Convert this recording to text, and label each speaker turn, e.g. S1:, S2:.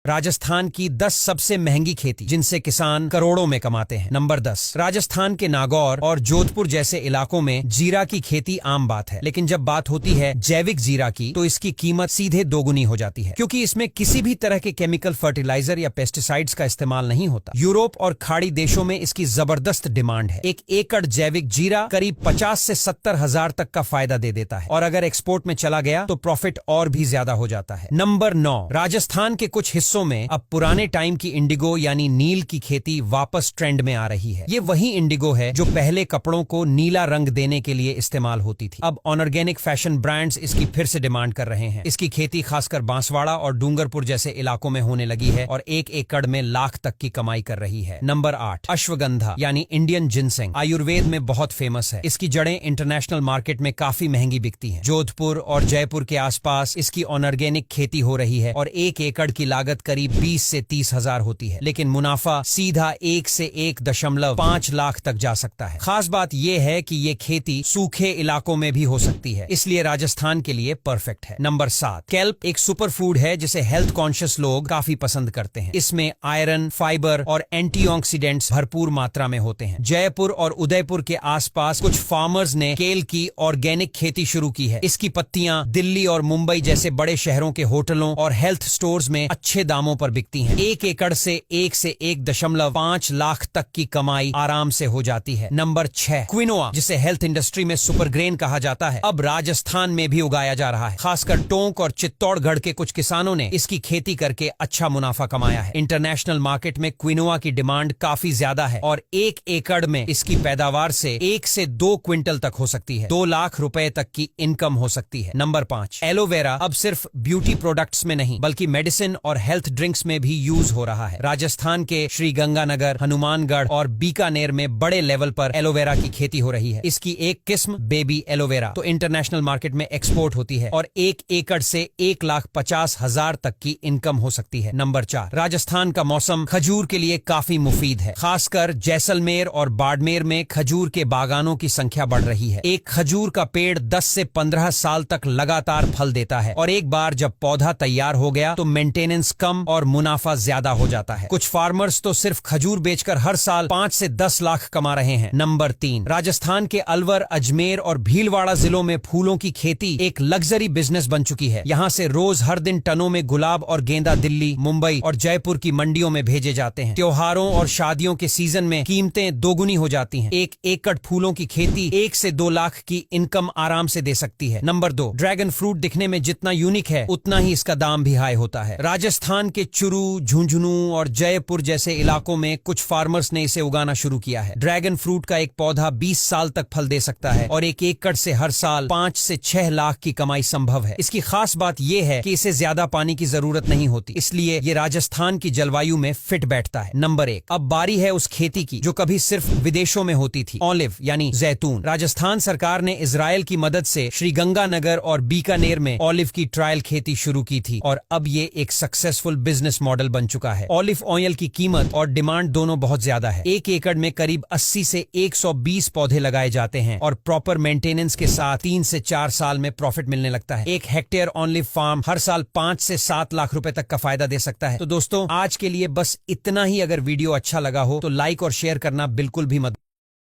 S1: राजस्थान की 10 सबसे महंगी खेती जिनसे किसान करोड़ों में कमाते हैं। नंबर 10, राजस्थान के नागौर और जोधपुर जैसे इलाकों में जीरा की खेती आम बात है, लेकिन जब बात होती है जैविक जीरा की तो इसकी कीमत सीधे दोगुनी हो जाती है, क्योंकि इसमें किसी भी तरह के केमिकल फर्टिलाइजर या पेस्टिसाइड्स का इस्तेमाल नहीं होता। यूरोप और खाड़ी देशों में इसकी जबरदस्त डिमांड है। 1 एकड़ जैविक जीरा करीब 50 से 70 हजार तक का फायदा दे देता है, और अगर एक्सपोर्ट में चला गया तो प्रॉफिट और भी ज्यादा हो जाता है। नंबर 9, राजस्थान के कुछ हिस्सों में अब पुराने टाइम की इंडिगो यानी नील की खेती वापस ट्रेंड में आ रही है। ये वही इंडिगो है जो पहले कपड़ों को नीला रंग देने के लिए इस्तेमाल होती थी। अब ऑर्गेनिक फैशन ब्रांड्स इसकी फिर से डिमांड कर रहे हैं। इसकी खेती खासकर बांसवाड़ा और डूंगरपुर जैसे इलाकों में होने लगी है और 1 एकड़ में लाख तक की कमाई कर रही है। नंबर 8, अश्वगंधा यानी इंडियन जिनसेंग आयुर्वेद में बहुत फेमस है। इसकी जड़ें इंटरनेशनल मार्केट में काफी महंगी बिकती हैं। जोधपुर और जयपुर के आसपास इसकी ऑर्गेनिक खेती हो रही है और 1 एकड़ की लागत करीब 20 से 30 हजार होती है, लेकिन मुनाफा सीधा 1 से 1.5 लाख तक जा सकता है। खास बात यह है कि ये खेती सूखे इलाकों में भी हो सकती है, इसलिए राजस्थान के लिए परफेक्ट है। नंबर 7, केल्प एक सुपर फूड है जिसे हेल्थ कॉन्शियस लोग काफी पसंद करते हैं। इसमें आयरन, फाइबर और एंटीऑक्सीडेंट्स भरपूर मात्रा में होते हैं। जयपुर और उदयपुर के आसपास कुछ फार्मर्स ने केल की ऑर्गेनिक खेती शुरू की है। इसकी पत्तियां दिल्ली और मुंबई जैसे बड़े शहरों के होटलों और हेल्थ स्टोर्स में अच्छे दामों पर बिकती हैं। 1 एकड़ से 1 से 1.5 लाख तक की कमाई आराम से हो जाती है। नंबर 6, क्विनोआ जिसे हेल्थ इंडस्ट्री में सुपर ग्रेन कहा जाता है, अब राजस्थान में भी उगाया जा रहा है। खासकर टोंक और चित्तौड़गढ़ के कुछ किसानों ने इसकी खेती करके अच्छा मुनाफा कमाया है। इंटरनेशनल मार्केट में क्विनोआ की डिमांड काफी ज्यादा है और 1 एकड़ में इसकी पैदावार से 1 से 2 क्विंटल तक हो सकती है। 2 लाख रुपए तक की इनकम हो सकती है। नंबर 5, एलोवेरा अब सिर्फ ब्यूटी प्रोडक्ट्स में नहीं बल्कि मेडिसिन और हेल्थ ड्रिंक्स में भी यूज हो रहा है। राजस्थान के श्रीगंगानगर, हनुमानगढ़ और बीकानेर में बड़े लेवल पर एलोवेरा की खेती हो रही है। इसकी एक किस्म बेबी एलोवेरा तो इंटरनेशनल मार्केट में एक्सपोर्ट होती है और 1 एकड़ से 1,50,000 तक की इनकम हो सकती है। नंबर 4, राजस्थान का मौसम खजूर के लिए काफी मुफीद है। खासकर जैसलमेर और बाड़मेर में खजूर के बागानों की संख्या बढ़ रही है। एक खजूर का पेड़ 10 से 15 साल तक लगातार फल देता है और एक बार जब पौधा तैयार हो गया तो मेंटेनेंस कम और मुनाफा ज्यादा हो जाता है। कुछ फार्मर्स तो सिर्फ खजूर बेचकर हर साल 5 से 10 लाख कमा रहे हैं। नंबर 3, राजस्थान के अलवर, अजमेर और भीलवाड़ा जिलों में फूलों की खेती एक लग्जरी बिजनेस बन चुकी है। यहाँ से रोज हर दिन टनों में गुलाब और गेंदा दिल्ली, मुंबई और जयपुर की मंडियों में भेजे जाते हैं। त्योहारों और शादियों के सीजन में कीमतें दोगुनी हो जाती हैं। 1 एकड़ फूलों की खेती 1 से 2 लाख की इनकम आराम से दे सकती है। नंबर 2, ड्रैगन फ्रूट दिखने में जितना यूनिक है उतना ही इसका दाम भी हाई होता है। राजस्थान के चुरू, झुंझुनू और जयपुर जैसे इलाकों में कुछ फार्मर्स ने इसे उगाना शुरू किया है। ड्रैगन फ्रूट का एक पौधा 20 साल तक फल दे सकता है और 1 एकड़ से हर साल 5 से 6 लाख की कमाई संभव है। इसकी खास बात यह है कि इसे ज्यादा पानी की जरूरत नहीं होती, इसलिए ये राजस्थान की जलवायु में फिट बैठता है। नंबर 1, अब बारी है उस खेती की जो कभी सिर्फ विदेशों में होती थी, ऑलिव यानी जैतून। राजस्थान सरकार ने इजराइल की मदद से श्रीगंगानगर और बीकानेर में ऑलिव की ट्रायल खेती शुरू की थी और अब ये एक सक्सेसफुल बिजनेस मॉडल बन चुका है। ऑलिव ऑयल की कीमत और डिमांड दोनों बहुत ज्यादा है। 1 एकड़ में करीब 80 से 120 पौधे लगाए जाते हैं और प्रॉपर मेंटेनेंस के साथ 3 से 4 साल में प्रॉफिट मिलने लगता है। 1 हेक्टेयर ऑलिव फार्म हर साल 5 से 7 लाख रुपए तक का फायदा दे सकता है। तो दोस्तों, आज के लिए बस इतना ही। अगर वीडियो अच्छा लगा हो तो लाइक और शेयर करना बिल्कुल भी मत